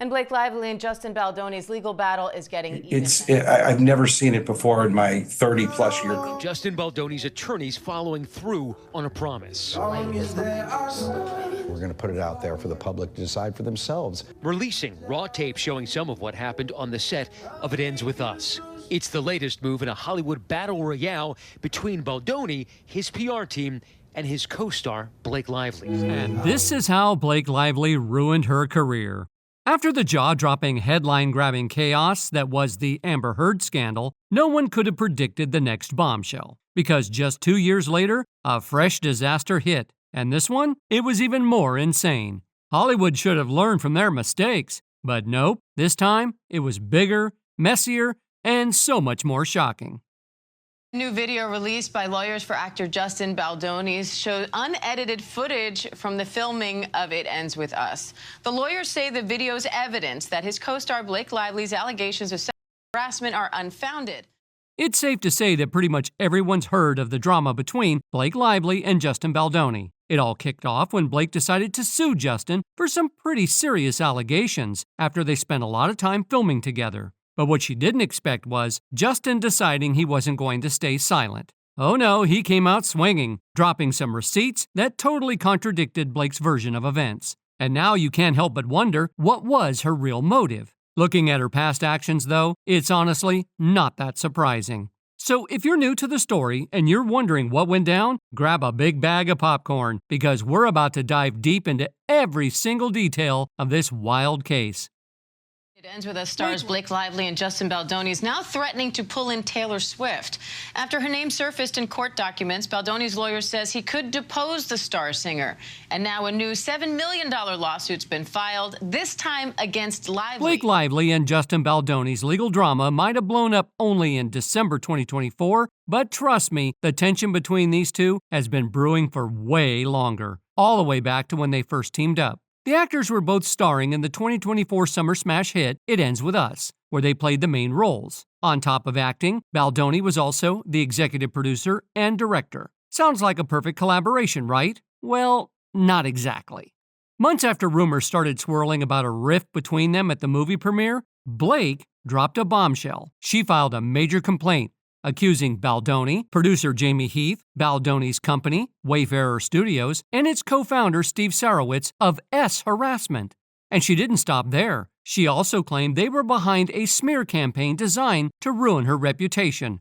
And Blake Lively and Justin Baldoni's legal battle is getting even. I've never seen it before in my 30-plus year career. Justin Baldoni's attorneys following through on a promise. We're going to put it out there for the public to decide for themselves. Releasing raw tape showing some of what happened on the set of It Ends With Us. It's the latest move in a Hollywood battle royale between Baldoni, his PR team, and his co-star, Blake Lively. And this is how Blake Lively ruined her career. After the jaw-dropping, headline-grabbing chaos that was the Amber Heard scandal, no one could have predicted the next bombshell. Because just 2 years later, a fresh disaster hit. And this one? It was even more insane. Hollywood should have learned from their mistakes. But nope, this time it was bigger, messier, and so much more shocking. New video released by lawyers for actor Justin Baldoni shows unedited footage from the filming of It Ends With Us. The lawyers say the video's evidence that his co-star Blake Lively's allegations of sexual harassment are unfounded. It's safe to say that pretty much everyone's heard of the drama between Blake Lively and Justin Baldoni. It all kicked off when Blake decided to sue Justin for some pretty serious allegations after they spent a lot of time filming together. But what she didn't expect was Justin deciding he wasn't going to stay silent. Oh no, he came out swinging, dropping some receipts that totally contradicted Blake's version of events. And now you can't help but wonder what was her real motive. Looking at her past actions, though, it's honestly not that surprising. So if you're new to the story and you're wondering what went down, grab a big bag of popcorn because we're about to dive deep into every single detail of this wild case. It Ends With Us stars Blake Lively and Justin Baldoni is now threatening to pull in Taylor Swift. After her name surfaced in court documents, Baldoni's lawyer says he could depose the star singer. And now a new $7 million lawsuit's been filed, this time against Lively. Blake Lively and Justin Baldoni's legal drama might have blown up only in December 2024, but trust me, the tension between these two has been brewing for way longer, all the way back to when they first teamed up. The actors were both starring in the 2024 summer smash hit It Ends With Us, where they played the main roles. On top of acting, Baldoni was also the executive producer and director. Sounds like a perfect collaboration, right? Well, not exactly. Months after rumors started swirling about a rift between them at the movie premiere, Blake dropped a bombshell. She filed a major complaint accusing Baldoni, producer Jamie Heath, Baldoni's company, Wayfarer Studios, and its co-founder Steve Sarowitz of harassment. And she didn't stop there. She also claimed they were behind a smear campaign designed to ruin her reputation.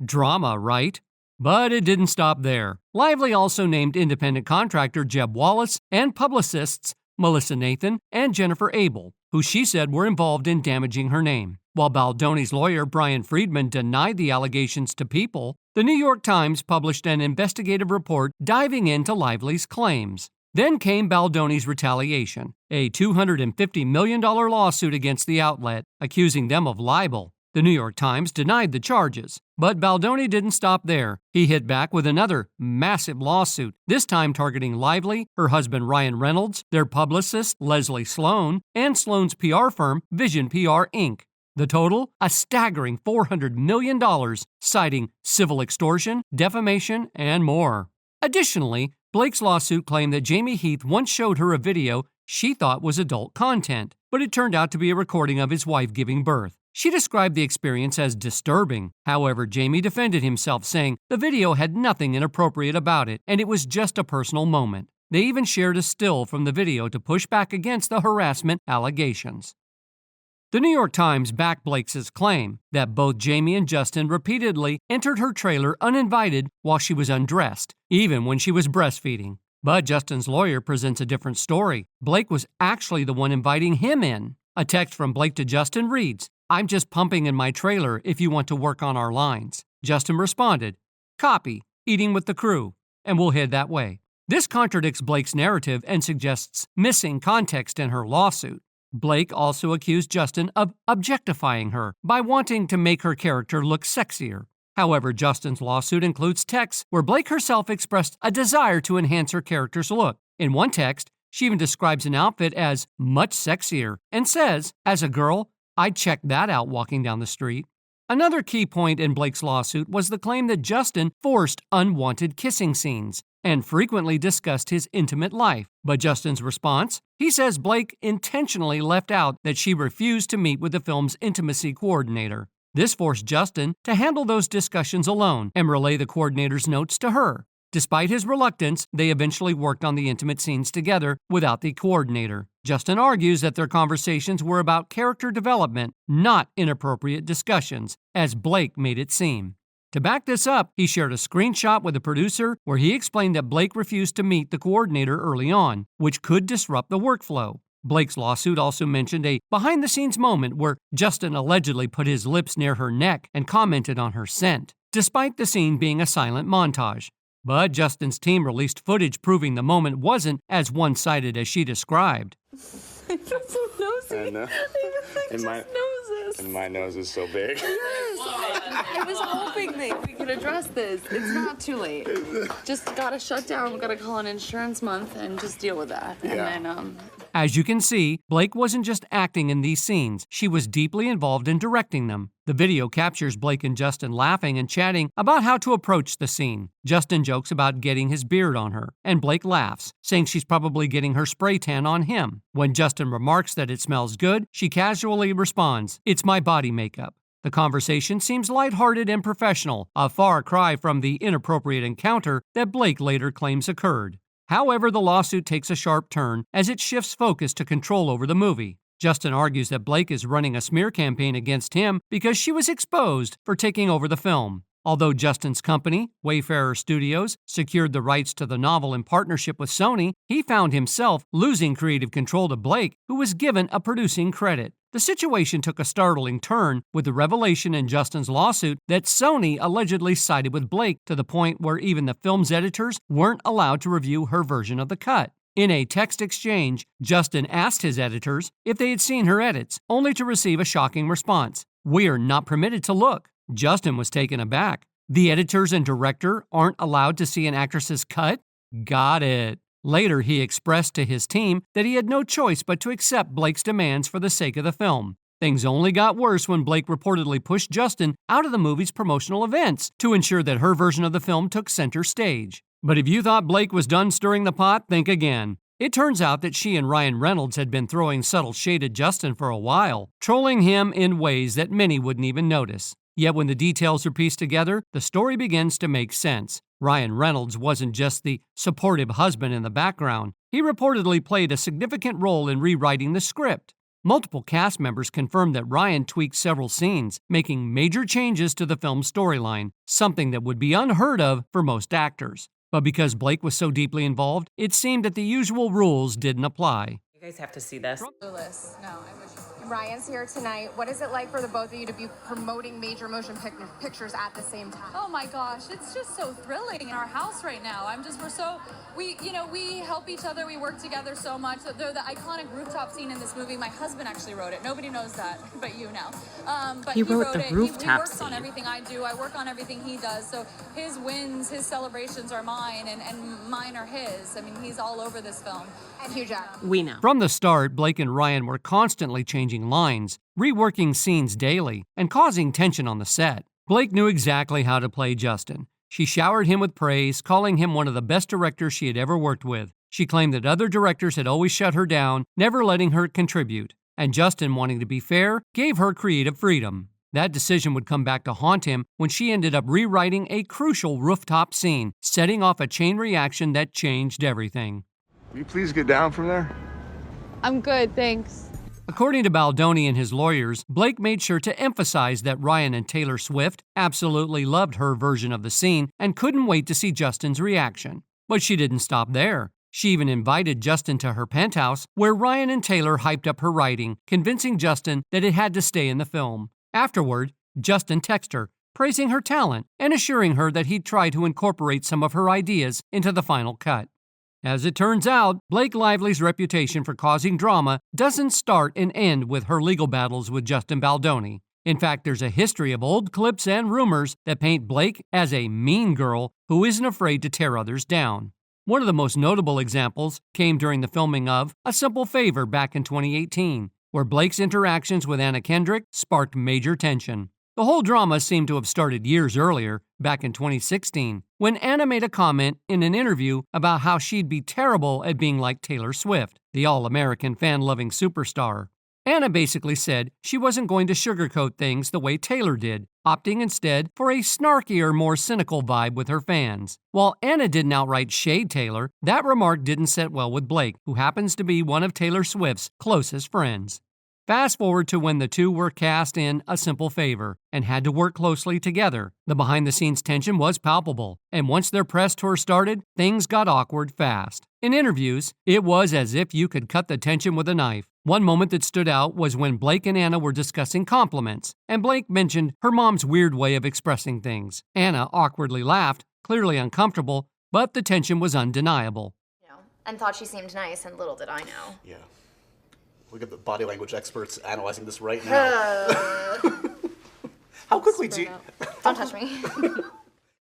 Drama, right? But it didn't stop there. Lively also named independent contractor Jeb Wallace and publicists Melissa Nathan and Jennifer Abel, who she said were involved in damaging her name. While Baldoni's lawyer Brian Friedman denied the allegations to People, the New York Times published an investigative report diving into Lively's claims. Then came Baldoni's retaliation, a $250 million lawsuit against the outlet, accusing them of libel. The New York Times denied the charges, but Baldoni didn't stop there. He hit back with another massive lawsuit, this time targeting Lively, her husband Ryan Reynolds, their publicist Leslie Sloan, and Sloan's PR firm Vision PR Inc. The total? A staggering $400 million, citing civil extortion, defamation, and more. Additionally, Blake's lawsuit claimed that Jamie Heath once showed her a video she thought was adult content, but it turned out to be a recording of his wife giving birth. She described the experience as disturbing. However, Jamie defended himself, saying the video had nothing inappropriate about it, and it was just a personal moment. They even shared a still from the video to push back against the harassment allegations. The New York Times backed Blake's claim that both Jamie and Justin repeatedly entered her trailer uninvited while she was undressed, even when she was breastfeeding. But Justin's lawyer presents a different story. Blake was actually the one inviting him in. A text from Blake to Justin reads, "I'm just pumping in my trailer if you want to work on our lines." Justin responded, "Copy, eating with the crew, and we'll head that way." This contradicts Blake's narrative and suggests missing context in her lawsuit. Blake also accused Justin of objectifying her by wanting to make her character look sexier. However, Justin's lawsuit includes texts where Blake herself expressed a desire to enhance her character's look. In one text, she even describes an outfit as much sexier and says, "As a girl, I'd check that out walking down the street." Another key point in Blake's lawsuit was the claim that Justin forced unwanted kissing scenes and frequently discussed his intimate life. But Justin's response? He says Blake intentionally left out that she refused to meet with the film's intimacy coordinator. This forced Justin to handle those discussions alone and relay the coordinator's notes to her. Despite his reluctance, they eventually worked on the intimate scenes together without the coordinator. Justin argues that their conversations were about character development, not inappropriate discussions, as Blake made it seem. To back this up, he shared a screenshot with the producer where he explained that Blake refused to meet the coordinator early on, which could disrupt the workflow. Blake's lawsuit also mentioned a behind-the-scenes moment where Justin allegedly put his lips near her neck and commented on her scent, despite the scene being a silent montage. But Justin's team released footage proving the moment wasn't as one-sided as she described. I feel so nosy. I know. And my nose is so big. I was hoping that we could address this. It's not too late. Just gotta shut down. We gotta call an insurance month and just deal with that. Yeah. And then, As you can see, Blake wasn't just acting in these scenes. She was deeply involved in directing them. The video captures Blake and Justin laughing and chatting about how to approach the scene. Justin jokes about getting his beard on her, and Blake laughs, saying she's probably getting her spray tan on him. When Justin remarks that it smells good, she casually responds, "It's my body makeup." The conversation seems lighthearted and professional, a far cry from the inappropriate encounter that Blake later claims occurred. However, the lawsuit takes a sharp turn as it shifts focus to control over the movie. Justin argues that Blake is running a smear campaign against him because she was exposed for taking over the film. Although Justin's company, Wayfarer Studios, secured the rights to the novel in partnership with Sony, he found himself losing creative control to Blake, who was given a producing credit. The situation took a startling turn with the revelation in Justin's lawsuit that Sony allegedly sided with Blake to the point where even the film's editors weren't allowed to review her version of the cut. In a text exchange, Justin asked his editors if they had seen her edits, only to receive a shocking response: "We're not permitted to look." Justin was taken aback. The editors and director aren't allowed to see an actress's cut? Got it. Later, he expressed to his team that he had no choice but to accept Blake's demands for the sake of the film. Things only got worse when Blake reportedly pushed Justin out of the movie's promotional events to ensure that her version of the film took center stage. But if you thought Blake was done stirring the pot, think again. It turns out that she and Ryan Reynolds had been throwing subtle shade at Justin for a while, trolling him in ways that many wouldn't even notice. Yet when the details are pieced together, the story begins to make sense. Ryan Reynolds wasn't just the supportive husband in the background. He reportedly played a significant role in rewriting the script. Multiple cast members confirmed that Ryan tweaked several scenes, making major changes to the film's storyline, something that would be unheard of for most actors. But because Blake was so deeply involved, it seemed that the usual rules didn't apply. You guys have to see this. Ryan's here tonight. What is it like for the both of you to be promoting major motion pictures at the same time? Oh my gosh, it's just so thrilling in our house right now. We help each other. We work together so much. The iconic rooftop scene in this movie, my husband actually wrote it. Nobody knows that, but you know. But he wrote the it. rooftop he works scene. on everything I do. I work on everything he does. So his wins, his celebrations are mine, and mine are his. I mean, he's all over this film. And Hugh Jack. We know. From the start, Blake and Ryan were constantly changing lines, reworking scenes daily, and causing tension on the set. Blake knew exactly how to play Justin. She showered him with praise, calling him one of the best directors she had ever worked with. She claimed that other directors had always shut her down, never letting her contribute. And Justin, wanting to be fair, gave her creative freedom. That decision would come back to haunt him when she ended up rewriting a crucial rooftop scene, setting off a chain reaction that changed everything. Will you please get down from there? I'm good, thanks. According to Baldoni and his lawyers, Blake made sure to emphasize that Ryan and Taylor Swift absolutely loved her version of the scene and couldn't wait to see Justin's reaction. But she didn't stop there. She even invited Justin to her penthouse, where Ryan and Taylor hyped up her writing, convincing Justin that it had to stay in the film. Afterward, Justin texted her, praising her talent and assuring her that he'd try to incorporate some of her ideas into the final cut. As it turns out, Blake Lively's reputation for causing drama doesn't start and end with her legal battles with Justin Baldoni. In fact, there's a history of old clips and rumors that paint Blake as a mean girl who isn't afraid to tear others down. One of the most notable examples came during the filming of A Simple Favor back in 2018, where Blake's interactions with Anna Kendrick sparked major tension. The whole drama seemed to have started years earlier, back in 2016, when Anna made a comment in an interview about how she'd be terrible at being like Taylor Swift, the all-American fan-loving superstar. Anna basically said she wasn't going to sugarcoat things the way Taylor did, opting instead for a snarkier, more cynical vibe with her fans. While Anna didn't outright shade Taylor, that remark didn't sit well with Blake, who happens to be one of Taylor Swift's closest friends. Fast forward to when the two were cast in A Simple Favor and had to work closely together. The behind-the-scenes tension was palpable, and once their press tour started, things got awkward fast. In interviews, it was as if you could cut the tension with a knife. One moment that stood out was when Blake and Anna were discussing compliments, and Blake mentioned her mom's weird way of expressing things. Anna awkwardly laughed, clearly uncomfortable, but the tension was undeniable. And thought she seemed nice, and little did I know. Yeah. We got the body language experts analyzing this right now. How quickly do you... Don't touch me.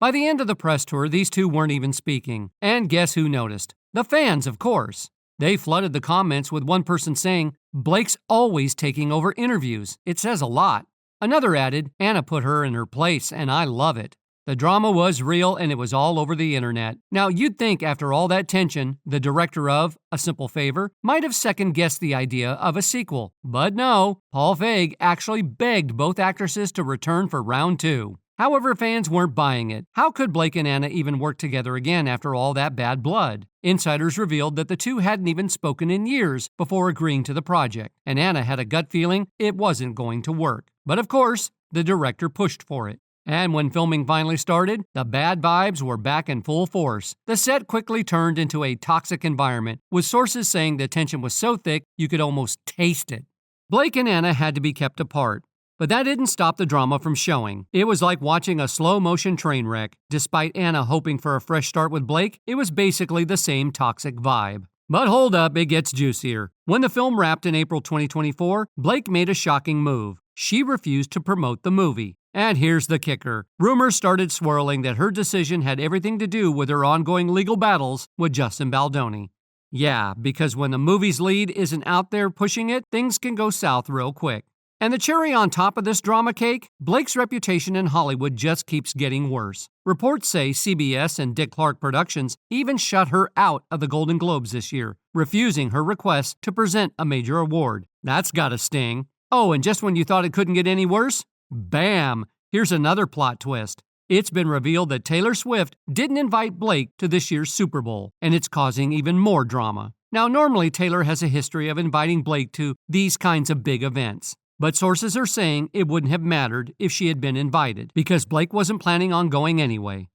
By the end of the press tour, these two weren't even speaking. And guess who noticed? The fans, of course. They flooded the comments with one person saying, "Blake's always taking over interviews. It says a lot." Another added, "Anna put her in her place, and I love it." The drama was real, and it was all over the internet. Now, you'd think after all that tension, the director of A Simple Favor might have second-guessed the idea of a sequel. But no, Paul Feig actually begged both actresses to return for round 2. However, fans weren't buying it. How could Blake and Anna even work together again after all that bad blood? Insiders revealed that the two hadn't even spoken in years before agreeing to the project, and Anna had a gut feeling it wasn't going to work. But of course, the director pushed for it. And when filming finally started, the bad vibes were back in full force. The set quickly turned into a toxic environment, with sources saying the tension was so thick you could almost taste it. Blake and Anna had to be kept apart, but that didn't stop the drama from showing. It was like watching a slow-motion train wreck. Despite Anna hoping for a fresh start with Blake, it was basically the same toxic vibe. But hold up, it gets juicier. When the film wrapped in April 2024, Blake made a shocking move. She refused to promote the movie. And here's the kicker. Rumors started swirling that her decision had everything to do with her ongoing legal battles with Justin Baldoni. Yeah, because when the movie's lead isn't out there pushing it, things can go south real quick. And the cherry on top of this drama cake? Blake's reputation in Hollywood just keeps getting worse. Reports say CBS and Dick Clark Productions even shut her out of the Golden Globes this year, refusing her request to present a major award. That's gotta sting. Oh, and just when you thought it couldn't get any worse? Bam! Here's another plot twist. It's been revealed that Taylor Swift didn't invite Blake to this year's Super Bowl, and it's causing even more drama. Now, normally Taylor has a history of inviting Blake to these kinds of big events, but sources are saying it wouldn't have mattered if she had been invited, because Blake wasn't planning on going anyway.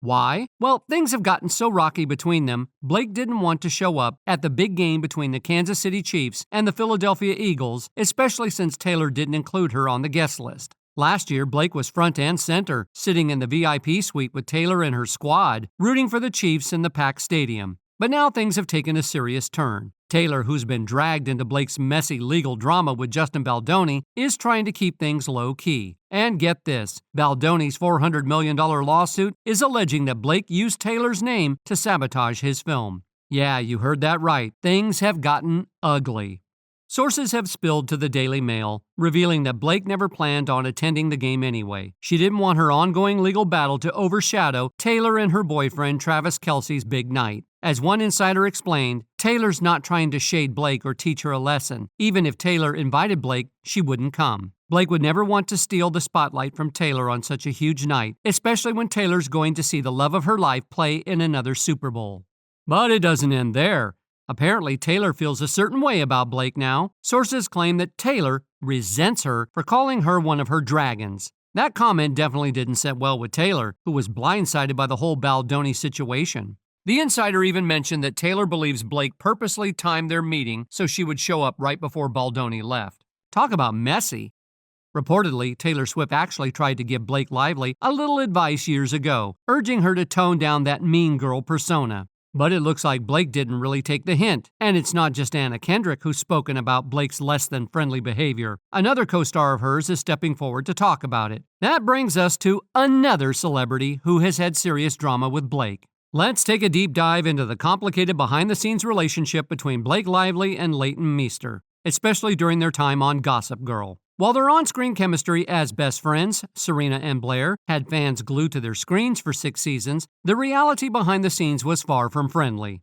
Why? Well, things have gotten so rocky between them, Blake didn't want to show up at the big game between the Kansas City Chiefs and the Philadelphia Eagles, especially since Taylor didn't include her on the guest list. Last year, Blake was front and center, sitting in the VIP suite with Taylor and her squad, rooting for the Chiefs in the packed stadium. But now things have taken a serious turn. Taylor, who's been dragged into Blake's messy legal drama with Justin Baldoni, is trying to keep things low-key. And get this, Baldoni's $400 million lawsuit is alleging that Blake used Taylor's name to sabotage his film. Yeah, you heard that right. Things have gotten ugly. Sources have spilled to the Daily Mail, revealing that Blake never planned on attending the game anyway. She didn't want her ongoing legal battle to overshadow Taylor and her boyfriend Travis Kelce's big night. As one insider explained, Taylor's not trying to shade Blake or teach her a lesson. Even if Taylor invited Blake, she wouldn't come. Blake would never want to steal the spotlight from Taylor on such a huge night, especially when Taylor's going to see the love of her life play in another Super Bowl. But it doesn't end there. Apparently, Taylor feels a certain way about Blake now. Sources claim that Taylor resents her for calling her one of her dragons. That comment definitely didn't sit well with Taylor, who was blindsided by the whole Baldoni situation. The insider even mentioned that Taylor believes Blake purposely timed their meeting so she would show up right before Baldoni left. Talk about messy. Reportedly, Taylor Swift actually tried to give Blake Lively a little advice years ago, urging her to tone down that mean girl persona. But it looks like Blake didn't really take the hint. And it's not just Anna Kendrick who's spoken about Blake's less-than-friendly behavior. Another co-star of hers is stepping forward to talk about it. That brings us to another celebrity who has had serious drama with Blake. Let's take a deep dive into the complicated behind-the-scenes relationship between Blake Lively and Leighton Meester, especially during their time on Gossip Girl. While their on-screen chemistry as best friends, Serena and Blair, had fans glued to their screens for 6 seasons, the reality behind the scenes was far from friendly.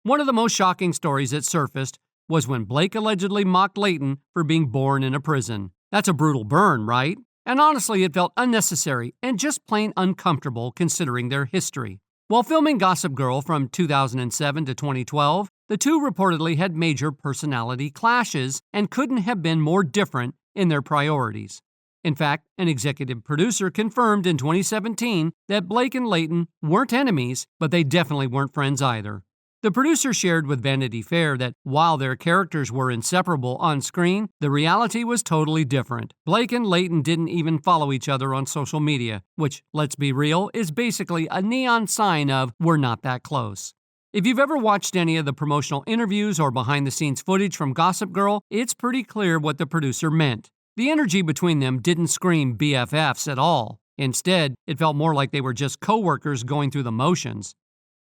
One of the most shocking stories that surfaced was when Blake allegedly mocked Leighton for being born in a prison. That's a brutal burn, right? And honestly, it felt unnecessary and just plain uncomfortable considering their history. While filming Gossip Girl from 2007 to 2012, the two reportedly had major personality clashes and couldn't have been more different in their priorities. In fact, an executive producer confirmed in 2017 that Blake and Leighton weren't enemies, but they definitely weren't friends either. The producer shared with Vanity Fair that while their characters were inseparable on screen, the reality was totally different. Blake and Leighton didn't even follow each other on social media, which, let's be real, is basically a neon sign of we're not that close. If you've ever watched any of the promotional interviews or behind-the-scenes footage from Gossip Girl, it's pretty clear what the producer meant. The energy between them didn't scream BFFs at all. Instead, it felt more like they were just co-workers going through the motions.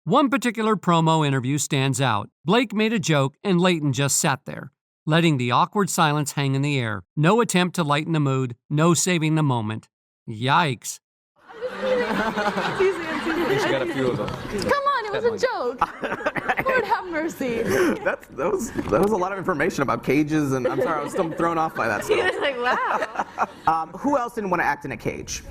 One particular promo interview stands out. Blake made a joke and Leighton just sat there, letting the awkward silence hang in the air. No attempt to lighten the mood, no saving the moment. Yikes. She got a few of them. Come on, it was a joke. Lord have mercy. That was a lot of information about cages, and I'm sorry, I was still thrown off by that He stuff. was like, wow. Who else didn't want to act in a cage?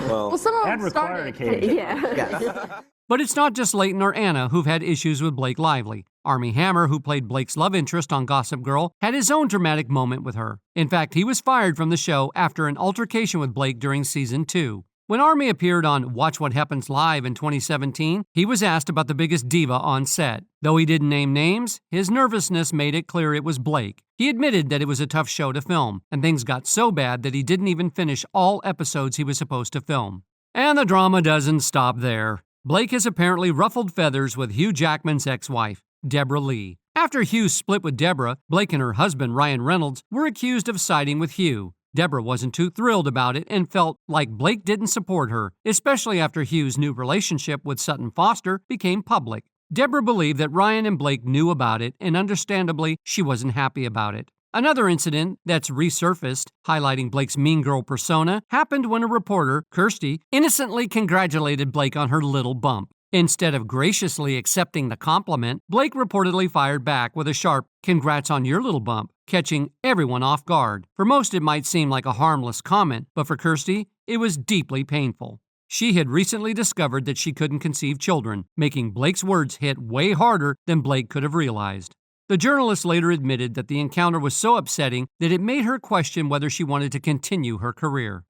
Well, some of them started. Yeah. Yes. But it's not just Leighton or Anna who've had issues with Blake Lively. Armie Hammer, who played Blake's love interest on Gossip Girl, had his own dramatic moment with her. In fact, he was fired from the show after an altercation with Blake during season 2. When Armie appeared on Watch What Happens Live in 2017, he was asked about the biggest diva on set. Though he didn't name names, his nervousness made it clear it was Blake. He admitted that it was a tough show to film, and things got so bad that he didn't even finish all episodes he was supposed to film. And the drama doesn't stop there. Blake has apparently ruffled feathers with Hugh Jackman's ex-wife, Deborah Lee. After Hugh split with Deborah, Blake and her husband, Ryan Reynolds, were accused of siding with Hugh. Deborah wasn't too thrilled about it and felt like Blake didn't support her, especially after Hugh's new relationship with Sutton Foster became public. Deborah believed that Ryan and Blake knew about it, and understandably, she wasn't happy about it. Another incident that's resurfaced, highlighting Blake's mean girl persona, happened when a reporter, Kirsty, innocently congratulated Blake on her little bump. Instead of graciously accepting the compliment, Blake reportedly fired back with a sharp, "Congrats on your little bump," catching everyone off guard. For most, it might seem like a harmless comment, but for Kirsty, it was deeply painful. She had recently discovered that she couldn't conceive children, making Blake's words hit way harder than Blake could have realized. The journalist later admitted that the encounter was so upsetting that it made her question whether she wanted to continue her career.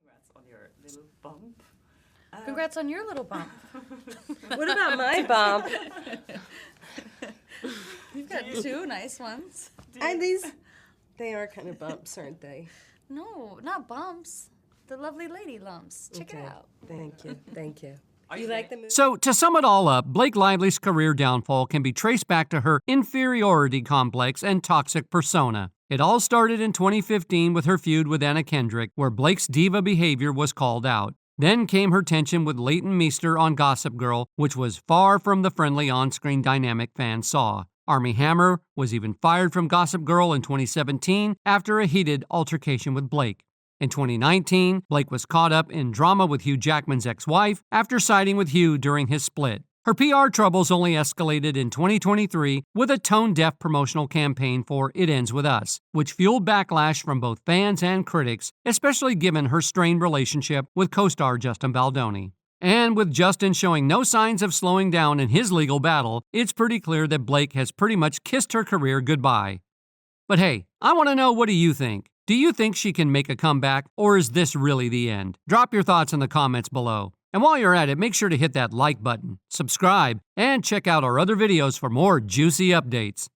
Congrats on your little bump. What about my bump? You've got 2 nice ones. They are kind of bumps, aren't they? No, not bumps. The lovely lady lumps. Check it out. Thank you. Thank you. You like the movie? So, to sum it all up, Blake Lively's career downfall can be traced back to her inferiority complex and toxic persona. It all started in 2015 with her feud with Anna Kendrick, where Blake's diva behavior was called out. Then came her tension with Leighton Meester on Gossip Girl, which was far from the friendly on-screen dynamic fans saw. Armie Hammer was even fired from Gossip Girl in 2017 after a heated altercation with Blake. In 2019, Blake was caught up in drama with Hugh Jackman's ex-wife after siding with Hugh during his split. Her PR troubles only escalated in 2023 with a tone-deaf promotional campaign for It Ends With Us, which fueled backlash from both fans and critics, especially given her strained relationship with co-star Justin Baldoni. And with Justin showing no signs of slowing down in his legal battle, it's pretty clear that Blake has pretty much kissed her career goodbye. But hey, I want to know, what do you think? Do you think she can make a comeback, or is this really the end? Drop your thoughts in the comments below. And while you're at it, make sure to hit that like button, subscribe, and check out our other videos for more juicy updates.